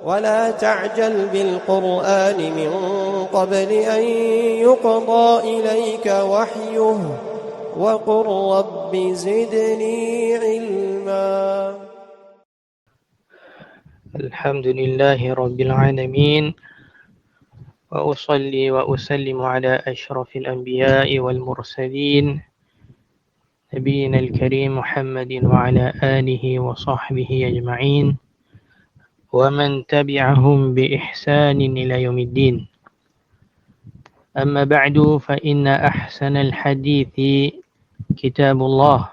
ولا تعجل بالقرآن من قبل أن يقضى إليك وحيه وقل رب زدني علما. الحمد لله رب العالمين، وأصلي وأسلم على أشرف الأنبياء والمرسلين نبينا الكريم محمد وعلى آله وصحبه أجمعين ومن تبعهم بإحسان إلى يوم الدين. أما بعد، فإن أحسن الحديث كتاب الله،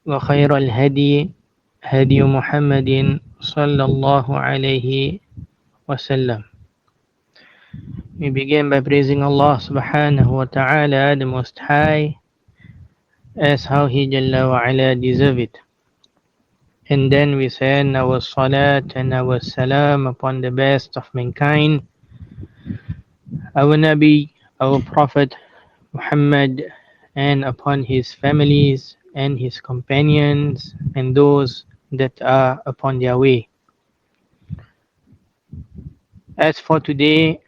وخير الهدي هدي محمد صلى الله عليه wasallam. We begin by praising Allah subhanahu wa ta'ala, the Most High, as how He Jalla wa ala deserve it. And then we send our salat and our salam upon the best of mankind, our Nabi, our Prophet Muhammad, and upon his families and his companions and those that are upon their way. As for today,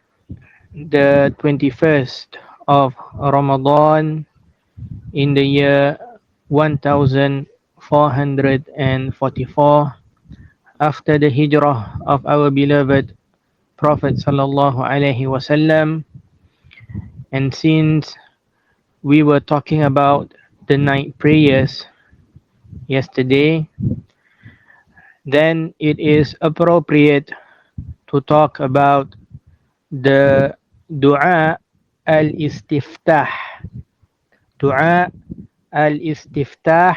the 21st of Ramadan in the year 1444 after the hijrah of our beloved Prophet sallallahu alaihi wasallam, and since we were talking about the night prayers yesterday, then it is appropriate to talk about the dua al-istiftah. Dua al-istiftah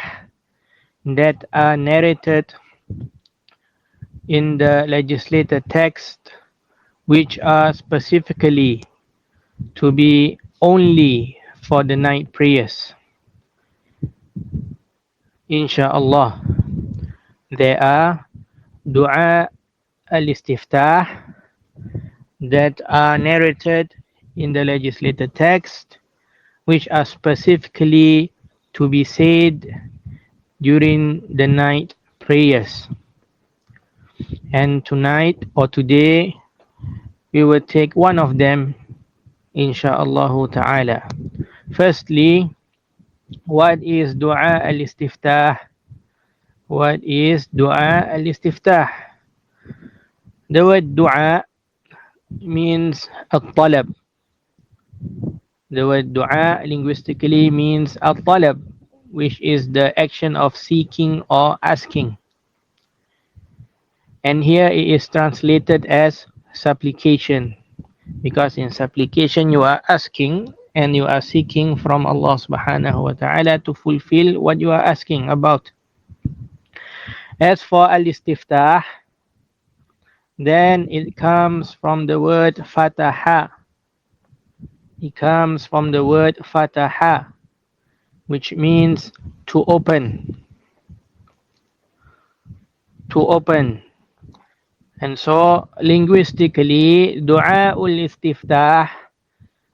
that are narrated in the legislated text, which are specifically to be only for the night prayers. Insha'Allah, there are dua al-istiftah that are narrated in the legislated text, which are specifically to be said during the night prayers. And tonight or today, we will take one of them, insha'Allah ta'ala. Firstly, what is dua al-istiftah? What is dua al-istiftah? The word dua means at-talab. The word dua linguistically means at-talab, which is the action of seeking or asking. And here it is translated as supplication, because in supplication you are asking and you are seeking from Allah subhanahu wa ta'ala to fulfill what you are asking about. As for al-istiftah, then it comes from the word fataha. It comes from the word fataha, which means to open. To open. And so, linguistically, dua ul-istiftah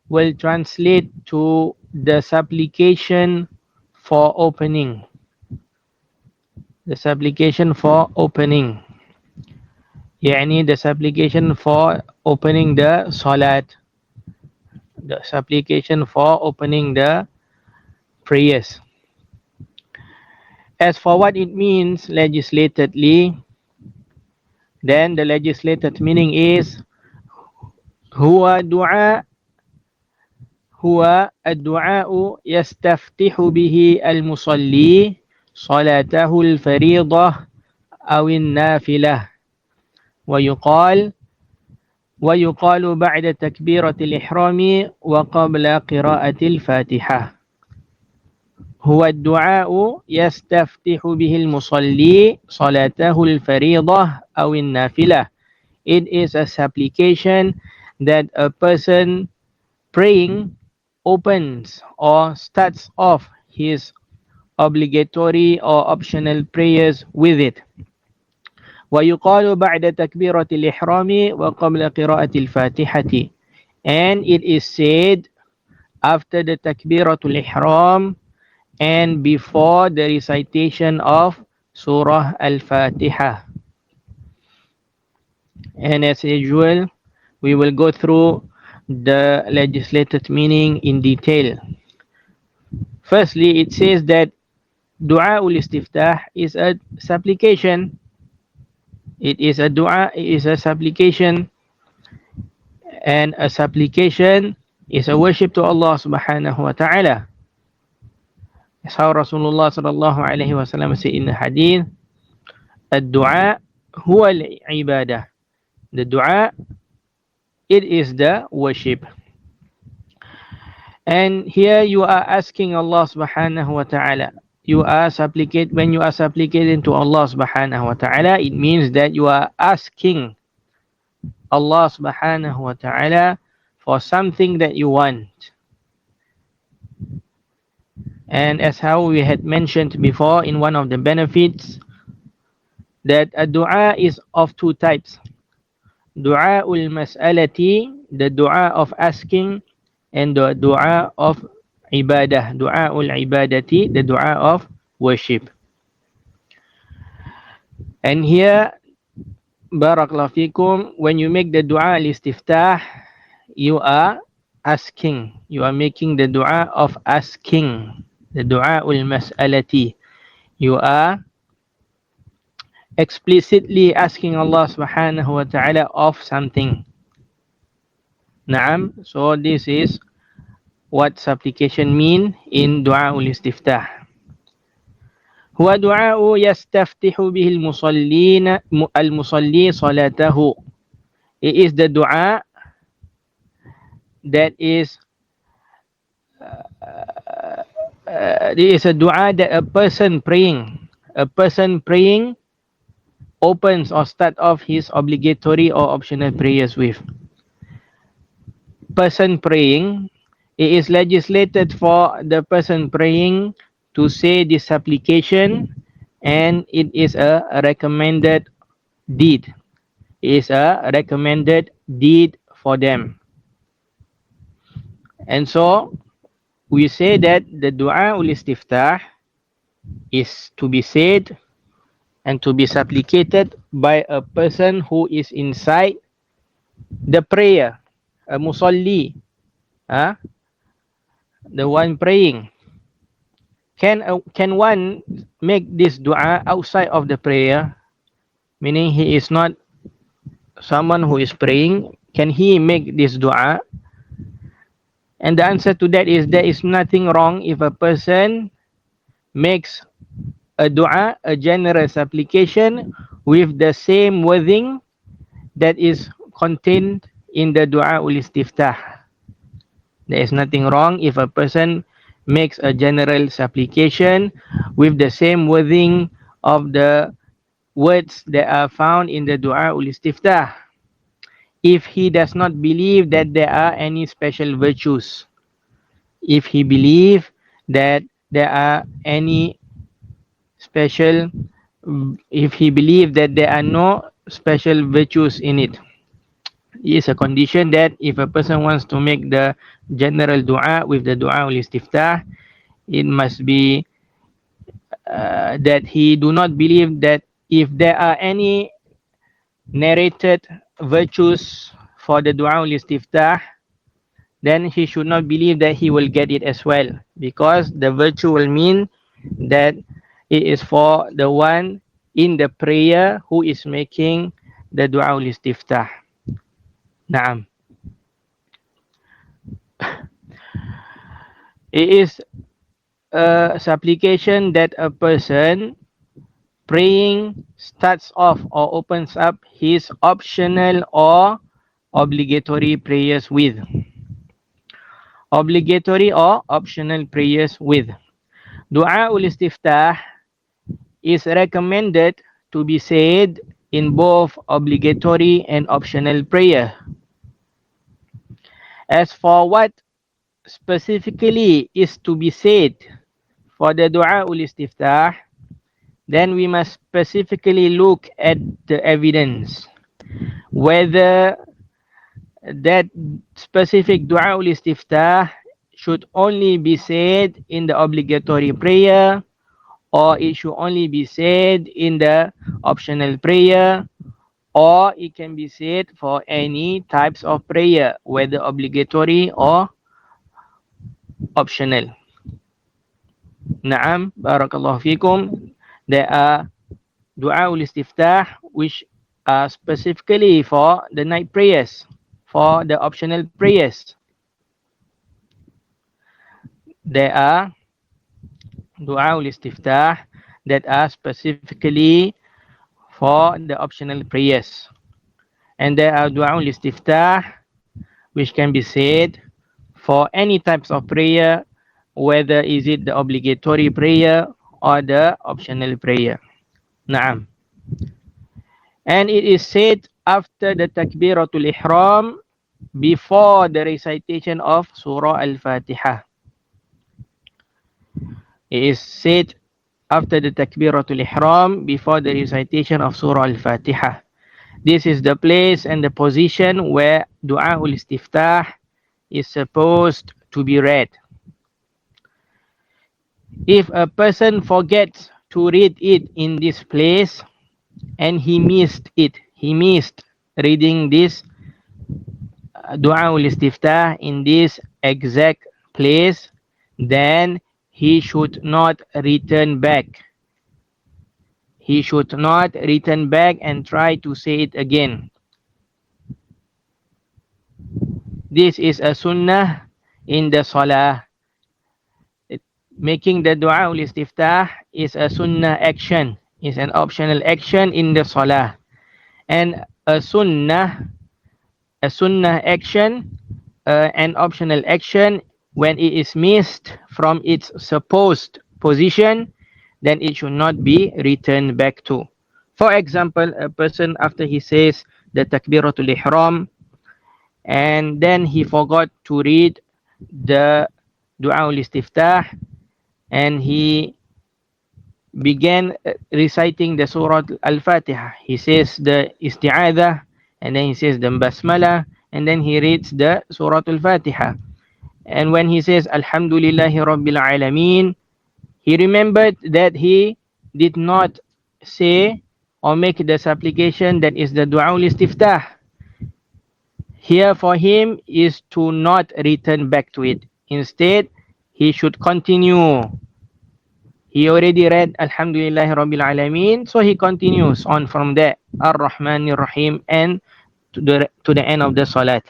will translate to the supplication for opening. The supplication for opening. Yani the supplication for opening the salat. The supplication for opening the prayers. As for what it means legislatively, then the legislated meaning is huwa ad-du'a yastaftihu bihi al-musalli salatahu al-fariḍah aw an-nafilah wa yuqal ba'da takbirati al-ihrami wa qabla qira'ati al-fatihah. Huwa ad-du'a yastaftihu bihi al-musalli salatahu al-fariḍah aw an-nafilah. It is a supplication that a person praying opens or starts off his obligatory or optional prayers with it. وَيُقَالُ بَعْدَ تَكْبِيرَةِ الْإِحْرَامِ وَقَبْلَ قِرَاءَةِ الْفَاتِحَةِ. And it is said after the Takbiratul Ihram and before the recitation of Surah Al-Fatiha. And as usual, we will go through the legislated meaning in detail. Firstly, it says that Dua ul istiftah is a supplication. It is a dua, it is a supplication, and a supplication is a worship to Allah subhanahu wa ta'ala. As how Rasulullah sallallahu alaihi wasallam said in the hadith, ad-du'a huwa al-ibadah. The dua, it is the worship. And here you are asking Allah subhanahu wa ta'ala. When you are supplicating to Allah subhanahu wa ta'ala, it means that you are asking Allah subhanahu wa ta'ala for something that you want. And as how we had mentioned before in one of the benefits, that a dua is of two types. Dua ul mas'alati, the dua of asking, and the dua of ibadah, dua ul ibadati, the dua of worship. And here, barakallahu fikum, when you make the dua al-istiftah, you are asking. You are making the dua of asking. The dua ul-mas'alati. You are explicitly asking Allah subhanahu wa ta'ala of something. Naam. So this is what supplication mean in dua ul-istiftah. هو دعاء يستفتح به المصلي صلاته. It is the dua that is it is a dua that a person praying opens or start off his obligatory or optional prayers with. Person praying, it is legislated for the person praying to say this supplication, and it is a recommended deed. It is a recommended deed for them. And so we say that the dua ul istiftah is to be said and to be supplicated by a person who is inside the prayer, a musalli, the one praying. Can one make this dua outside of the prayer? Meaning he is not someone who is praying. Can he make this dua? And the answer to that is there is nothing wrong if a person makes a dua, a general supplication with the same wording that is contained in the dua ul istiftah. There is nothing wrong if a person makes a general supplication with the same wording of the words that are found in the dua ul istiftah, if he does not believe that there are any special virtues. If he believes that there are any special, if he believes that there are no special virtues in it. It is a condition that if a person wants to make the general dua with the dua ul istiftah, it must be that he do not believe that if there are any narrated virtues for the dua ul istiftah, then he should not believe that he will get it as well, because the virtue will mean that it is for the one in the prayer who is making the dua ul istiftah. Naam. It is a supplication that a person praying starts off or opens up his optional or obligatory prayers with. Obligatory or optional prayers with. Dua ul istiftah is recommended to be said in both obligatory and optional prayer. As for what specifically is to be said for the dua ul istiftah, then we must specifically look at the evidence, whether that specific dua ul istiftah should only be said in the obligatory prayer, or it should only be said in the optional prayer, or it can be said for any types of prayer, whether obligatory or optional. Naam, barakallahu fikum. There are dua ul istiftah which are specifically for the night prayers, for the optional prayers. There are dua ul istiftah that are specifically for the optional prayers. And there are dua ul istiftah which can be said for any types of prayer, whether is it the obligatory prayer or the optional prayer. Naam. And it is said after the takbiratul ihram, before the recitation of Surah Al-Fatiha. It is said after the takbiratul ihram, before the recitation of Surah Al-Fatiha. This is the place and the position where dua ul istiftah is supposed to be read. If a person forgets to read it in this place and he missed reading this dua ul istiftah in this exact place, then he should not return back. He should not return back and try to say it again. This is a sunnah in the salah. Making the dua ul istiftah is a sunnah action, is an optional action in the salah. And a sunnah action, an optional action, when it is missed from its supposed position, then it should not be returned back to. For example, a person after he says the takbiratul ihram and then he forgot to read the dua ul istiftah and he began reciting the Surah Al-Fatiha. He says the isti'adah and then he says the basmalah and then he reads the Surah Al-Fatiha. And when he says Alhamdulillahi Rabbil Alameen, he remembered that he did not say or make the supplication that is the dua ul istiftah. Here for him is to not return back to it. Instead, he should continue. He already read Alhamdulillahi Rabbil Alameen, so he continues on from there. Ar-Rahmanir Rahim and to the end of the salat.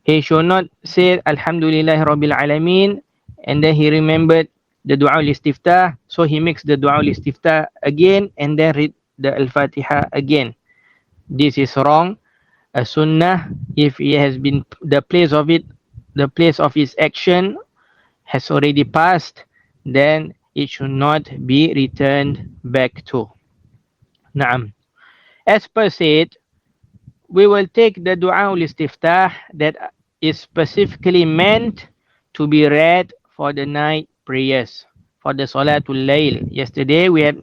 He should not say Alhamdulillahi Rabbil Alameen and then he remembered the dua ul istiftah, so he makes the dua ul istiftah again and then read the Al-Fatiha again. This is wrong. A sunnah, if it has been the place of its action has already passed, then it should not be returned back to. Naam. As per said, we will take the dua ul istiftah that is specifically meant to be read for the night prayers, for the Salatul Layl. Yesterday we had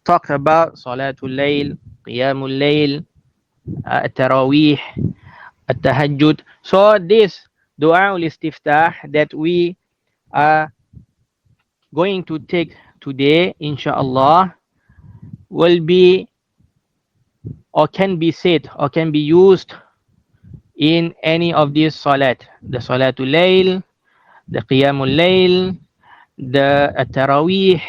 talked about Salatul Layl, Qiyamul Layl, Tarawih, Tahajjud. So this dua ul istiftah that we are going to take today, inshallah, will be or can be said or can be used in any of these salat. The Salatul Layl, the Qiyamul Layl, the Tarawih,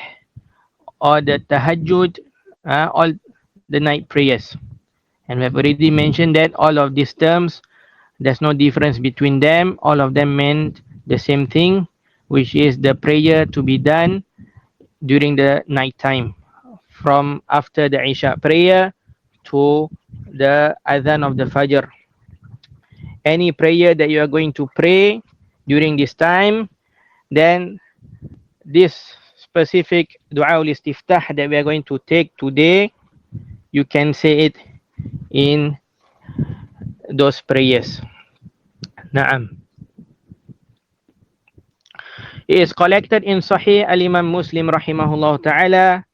or the Tahajjud, all the night prayers. And we have already mentioned that all of these terms, there's no difference between them. All of them meant the same thing, which is the prayer to be done during the night time, from after the Isha prayer to the Adhan of the Fajr. Any prayer that you are going to pray during this time, then this specific dua ul istiftah that we are going to take today, you can say it in those prayers. Naam. It is collected in Sahih al-Imam Muslim rahimahullah ta'ala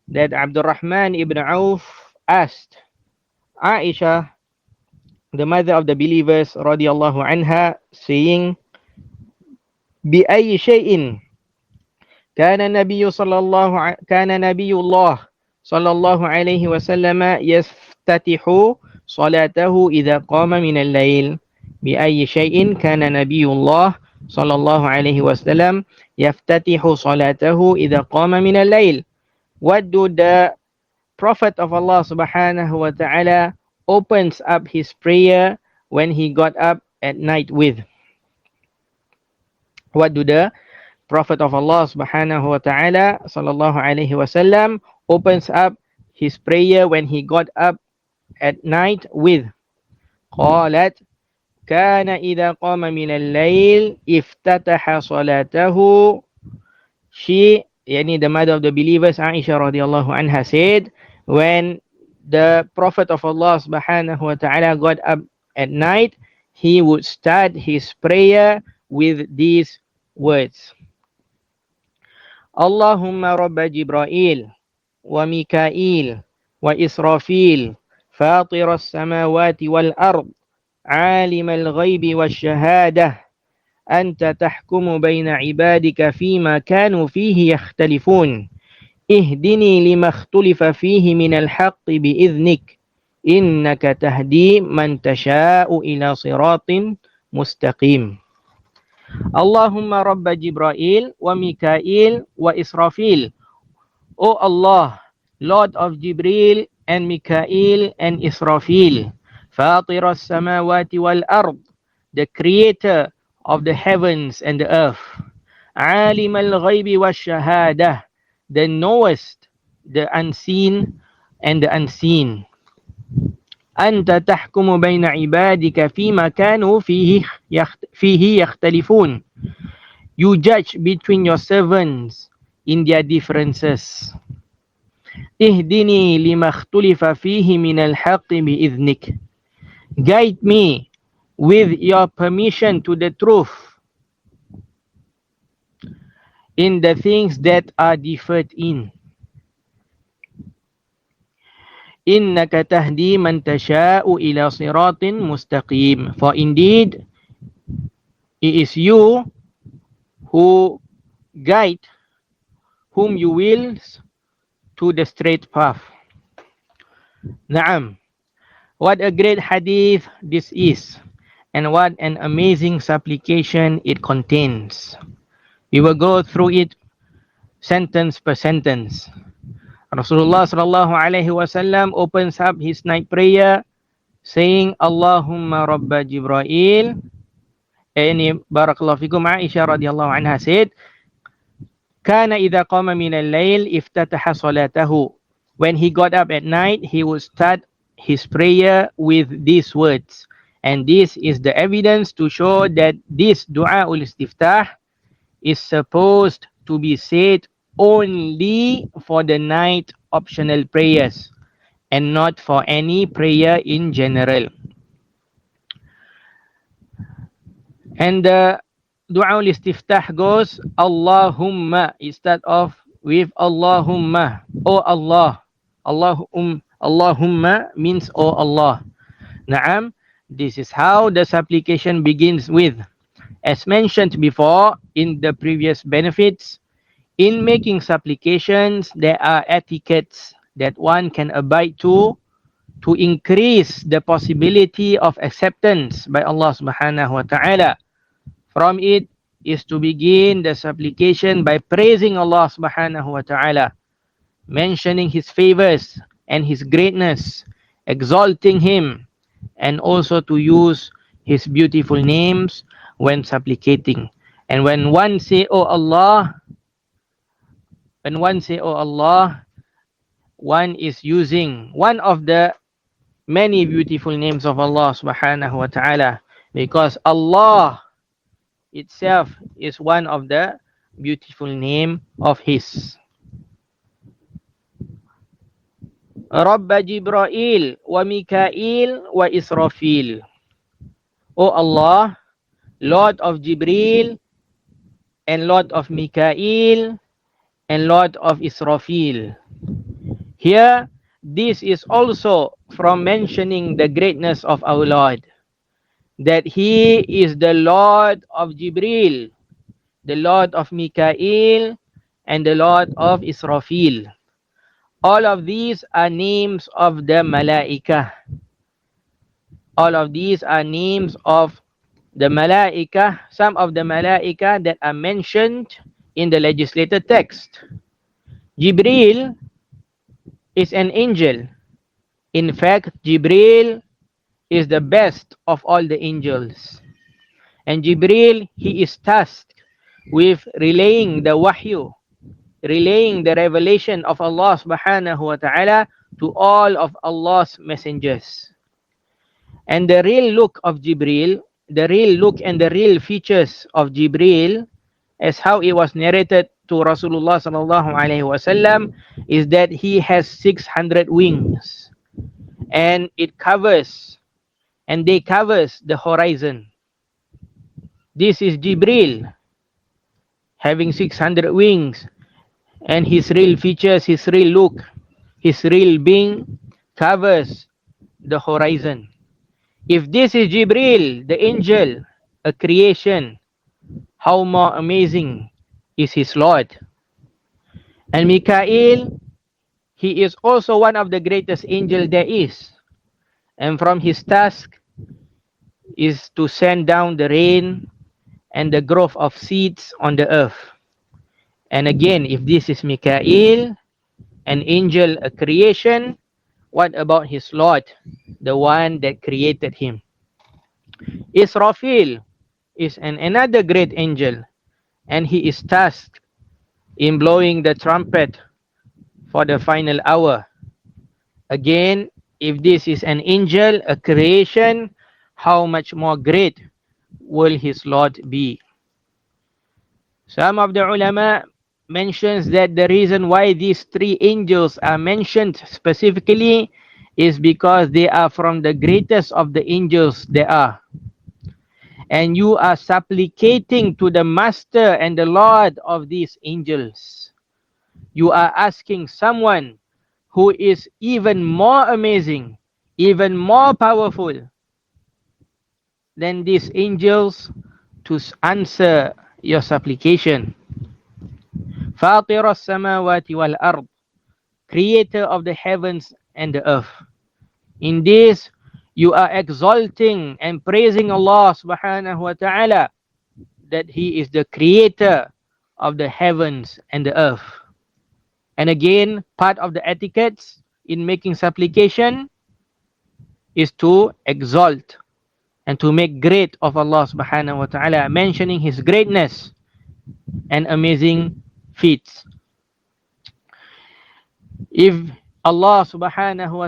that Abdul Rahman ibn Auf asked Aisha, the mother of the believers radiyallahu anha, saying, بأي شيء كان نبي الله صلى الله عليه وسلم يفتتح صلاته إذا قام من الليل بأي شيء كان نبي الله صلى الله عليه وسلم يفتتح صلاته إذا قام من الليل. What do the Prophet of Allah subhanahu wa ta'ala opens up his prayer when he got up at night with? What do the Prophet of Allah subhanahu wa ta'ala sallallahu alayhi wasallam opens up his prayer when he got up at night with? قالت كان إذا قام من الليل افتتح صلاته. She, yani the mother of the believers, Aisha radiallahu anha, said, when the Prophet of Allah subhanahu wa ta'ala got up at night, he would start his prayer with these words. Allahumma rabba Jibra'il wa Mika'il wa Israfil fatir as-samawati wal ard عالم الغيب والشهادة أنت تحكم بين عبادك فيما كانوا فيه يختلفون اهدني لما اختلف فيه من الحق بإذنك إنك تهدي من تشاء إلى صراط مستقيم. اللهم رب جبرائيل وميكائيل وإسرافيل. O Allah, Lord of Jibril and Mikael and Israfil, فاطر السماوات والأرض, the creator of the heavens and the earth, عالم الغيب والشهادة, the knowest, the unseen and the unseen. أنت تحكم بين عبادك فيما كانوا فيه يختلفون. You judge between your servants in their differences. اهدني لما اختلف فيه من الحق بإذنك. Guide me with your permission to the truth in the things that are differed in. إنك تهدي من تشاء إلى صراط مستقيم. For indeed, it is you who guide whom you will to the straight path. Naam. What a great hadith this is, and what an amazing supplication it contains. We will go through it sentence per sentence. Rasulullah sallallahu alaihi wasallam opens up his night prayer saying, Allahumma rabba Jibra'il. And barakallahu fikum, Aisha radiyallahu anha said, Kana idha qama min al-layl iftataha salatahu. When he got up at night, he would start his prayer with these words. And this is the evidence to show that this dua ul-istiftah is supposed to be said only for the night optional prayers and not for any prayer in general. And the dua ul-istiftah goes, Allahumma. It starts off with Allahumma. Oh Allah. Allahumma means oh Allah. Naam. This is how the supplication begins with. As mentioned before in the previous benefits, in making supplications, there are etiquettes that one can abide to increase the possibility of acceptance by Allah subhanahu wa ta'ala. From it is to begin the supplication by praising Allah subhanahu wa ta'ala, mentioning his favors and his greatness, exalting him, and also to use his beautiful names when supplicating. And when one say, Oh Allah, one is using one of the many beautiful names of Allah subhanahu wa ta'ala, because Allah itself is one of the beautiful name of his. Rabba Jibra'il wa Mika'il wa Israfil. O Allah, Lord of Jibril and Lord of Mika'il and Lord of Israfil. Here, this is also from mentioning the greatness of our Lord, that he is the Lord of Jibril, the Lord of Mika'il, and the Lord of Israfil. All of these are names of the malaikah. All of these are names of the malaikah, some of the malaikah that are mentioned in the legislated text. Jibril is an angel. In fact, Jibril is the best of all the angels. And Jibril, he is tasked with relaying the wahyu, relaying the revelation of Allah subhanahu wa ta'ala to all of Allah's messengers. And the real look of Jibril, the real look and the real features of Jibril, as how it was narrated to Rasulullah sallallahu alaihi wasallam, is that he has 600 wings, and it covers, and they covers the horizon. This is Jibril having 600 wings, and his real features, his real look, his real being covers the horizon. If this is Jibril, the angel, a creation, how more amazing is his Lord. And Mikael, he is also one of the greatest angels there is. And from his task is to send down the rain and the growth of seeds on the earth. And again, if this is Mikael, an angel, a creation, what about his Lord, the one that created him? Israfil is another great angel, and he is tasked in blowing the trumpet for the final hour. Again, if this is an angel, a creation, how much more great will his Lord be? Some of the ulama mentions that the reason why these three angels are mentioned specifically is because they are from the greatest of the angels there are. And you are supplicating to the master and the Lord of these angels. You are asking someone who is even more amazing, even more powerful than these angels to answer your supplication. Fatir as-samawati wal-ard, creator of the heavens and the earth. In this, you are exalting and praising Allah subhanahu wa ta'ala that He is the creator of the heavens and the earth. And again, part of the etiquettes in making supplication is to exalt and to make great of Allah subhanahu wa ta'ala, mentioning His greatness and amazing feats. If Allah subhanahu wa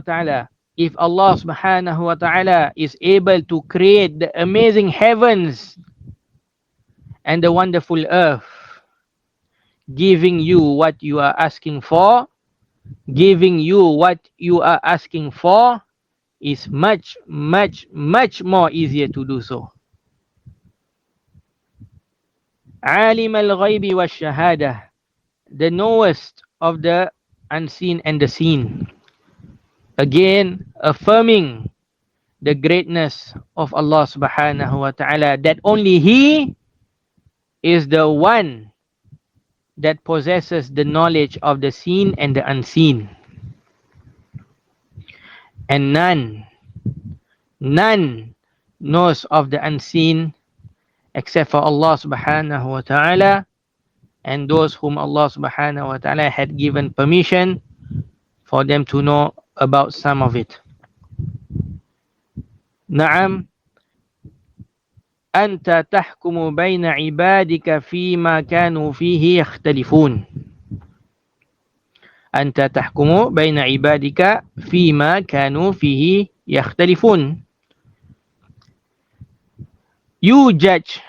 ta'ala is able to create the amazing heavens and the wonderful earth, giving you what you are asking for, is much, much, much more easier to do so. Alim al-ghaybi wa shahada, the knowest of the unseen and the seen. Again, affirming the greatness of Allah subhanahu wa ta'ala, that only He is the one that possesses the knowledge of the seen and the unseen. And none knows of the unseen except for Allah subhanahu wa ta'ala and those whom Allah subhanahu wa ta'ala had given permission for them to know about some of it. Na'am, anta tahkumu baina ibadika fima kanu fihi yakhtalifun. Anta tahkumu baina ibadika fima kanu fihi yakhtalifun. You judge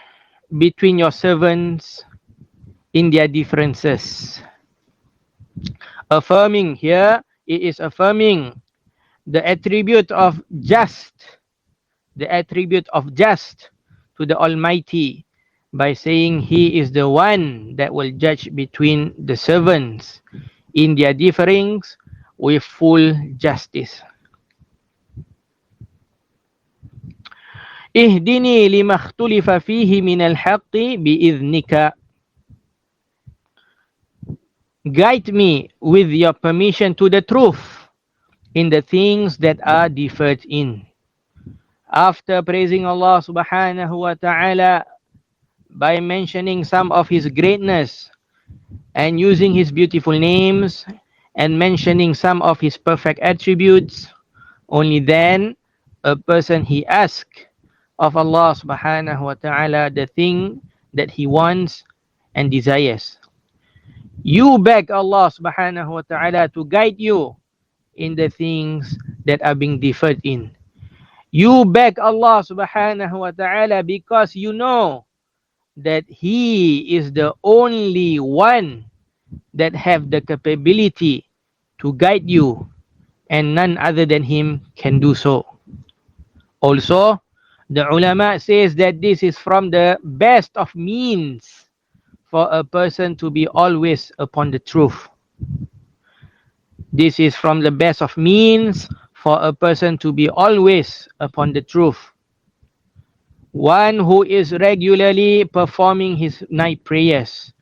between your servants in their differences. Affirming here, it is affirming the attribute of just, to the Almighty by saying He is the one that will judge between the servants in their differings with full justice. Ihdini lima ikhtulifa fihi minal haqqi bi'idhnika. Guide me with your permission to the truth in the things that are differed in. After praising Allah subhanahu wa ta'ala by mentioning some of his greatness and using his beautiful names and mentioning some of his perfect attributes, only then a person he asks of Allah subhanahu wa ta'ala the thing that he wants and desires. You beg Allah subhanahu wa ta'ala to guide you in the things that are being differed in. You beg Allah subhanahu wa ta'ala because you know that He is the only one that have the capability to guide you, and none other than Him can do so. Also, the ulama says that this is from the best of means for a person to be always upon the truth. This is from the best of means for a person to be always upon the truth. One who is regularly performing his night prayers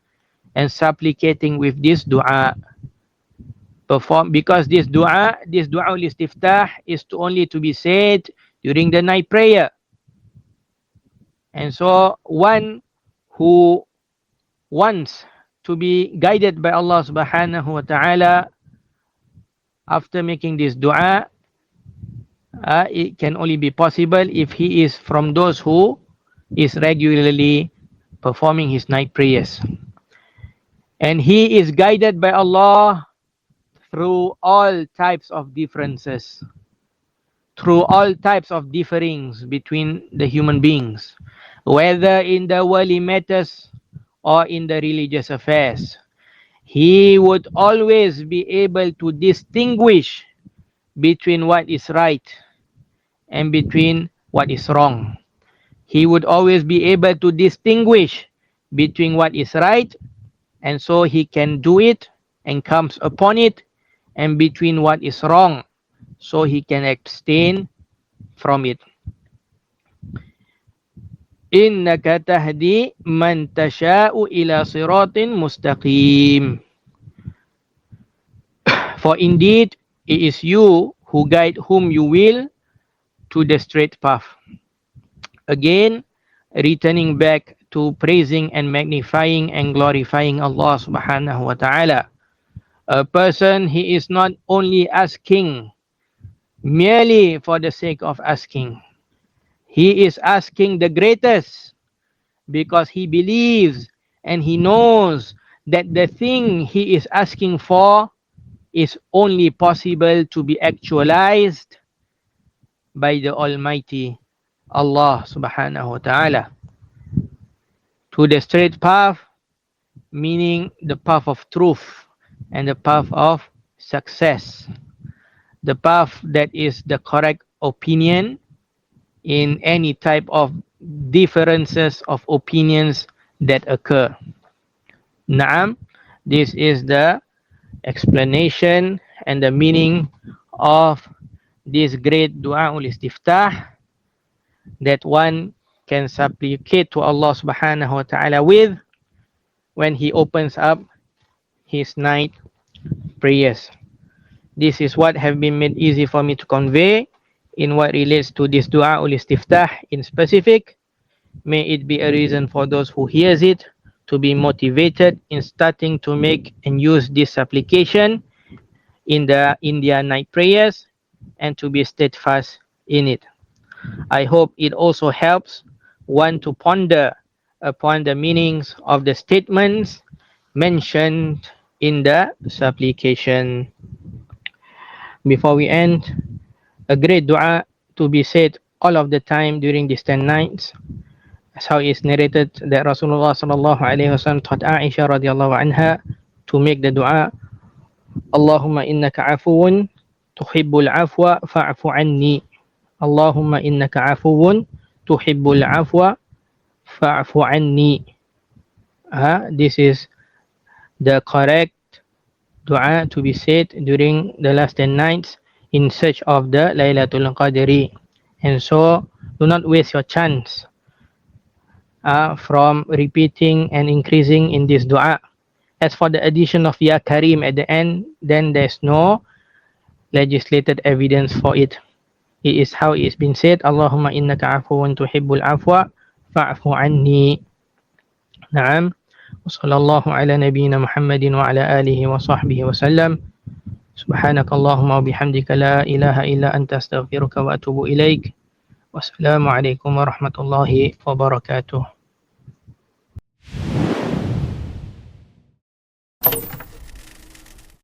and supplicating with this dua, because this dua al-istiftah is only to be said during the night prayer. And so one who wants to be guided by Allah subhanahu wa ta'ala after making this dua, it can only be possible if he is from those who is regularly performing his night prayers. And he is guided by Allah through all types of differences, through all types of differings between the human beings, whether in the worldly matters or in the religious affairs. He would always be able to distinguish between what is right and between what is wrong. He would always be able to distinguish between what is right, and so he can do it and comes upon it, and between what is wrong, so he can abstain from it. Innaka tahdi man tasha'u ila siratin mustaqim. For indeed, it is you who guide whom you will to the straight path. Again, returning back to praising and magnifying and glorifying Allah subhanahu wa ta'ala. A person, he is not only asking merely for the sake of asking. He is asking the greatest because he believes and he knows that the thing he is asking for is only possible to be actualized by the Almighty Allah subhanahu wa ta'ala. To the straight path, meaning the path of truth and the path of success. The path that is the correct opinion in any type of differences of opinions that occur. Naam, this is the explanation and the meaning of this great dua ul-istiftah that one can supplicate to Allah subhanahu wa ta'ala with when he opens up his night prayers. This is what have been made easy for me to convey in what relates to this dua ul-istiftah in specific. May it be a reason for those who hears it to be motivated in starting to make and use this application in their night prayers and to be steadfast in it. I hope it also helps one to ponder upon the meanings of the statements mentioned in the supplication. Before we end, a great dua to be said all of the time during these 10 nights, as how it is narrated that Rasulullah sallallahu alaihi wasallam taught Aisha radhiyallahu anha to make the dua, Allahumma innaka afuwun tuhibbul afwa fa'fu anni. Allahumma innaka afuwun tuhibbul afwa fa'fu anni. This is the correct dua to be said during the last 10 nights in search of the Laylatul Qadri. And so, do not waste your chance from repeating and increasing in this dua. As for the addition of Ya Karim at the end, then there's no legislated evidence for it. It is how it's been said, Allahumma innaka afuwan tuhibbul afwa fa'fu anni. Naam. Wassallallahu ala nabiyyina Muhammadin wa ala alihi wa sahbihi wa sallam. Subhanakallahumma wa bihamdika la ilaha illa anta astaghfiruka wa atubu ilaik. Wassalamualaikum warahmatullahi wabarakatuh.